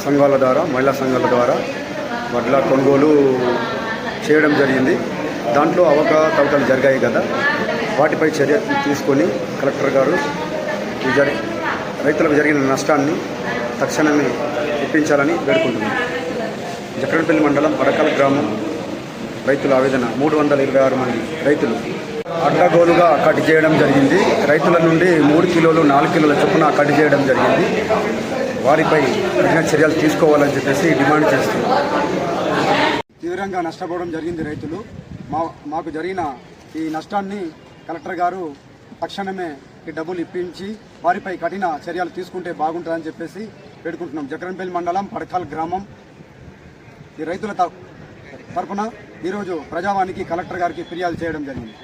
సంఘాల ద్వారా, మహిళా సంఘాల ద్వారా వడ్ల కొనుగోలు చేయడం జరిగింది. దాంట్లో అవకతవకలు జరిగాయి కదా, వాటిపై చర్య తీసుకొని కలెక్టర్ గారు రైతులకు జరిగిన నష్టాన్ని తక్షణమే ఇప్పించాలని వేడుకుంటున్నాం. జక్రన్పల్లి మండలం పడకల్ గ్రామం రైతుల ఆవేదన 326 మంది రైతులు అడ్డగోలుగా కట్ చేయడం జరిగింది. రైతుల నుండి 3 కిలోలు 4 కిలోల చొప్పున కట్ చేయడం జరిగింది. వారిపై కఠిన చర్యలు తీసుకోవాలని చెప్పేసి డిమాండ్ చేస్తున్నారు. తీవ్రంగా నష్టపోవడం జరిగింది రైతులు. మాకు జరిగిన ఈ నష్టాన్ని కలెక్టర్ గారు తక్షణమే ఈ డబ్బులు ఇప్పించి వారిపై కఠిన చర్యలు తీసుకుంటే బాగుంటుందని చెప్పేసి వేడుకుంటున్నాం. జక్రన్పల్లి మండలం పడకల్ గ్రామం ఈ రైతుల తరఫున ఈరోజు ప్రజావానికి కలెక్టర్ గారికి ఫిర్యాదు చేయడం జరిగింది.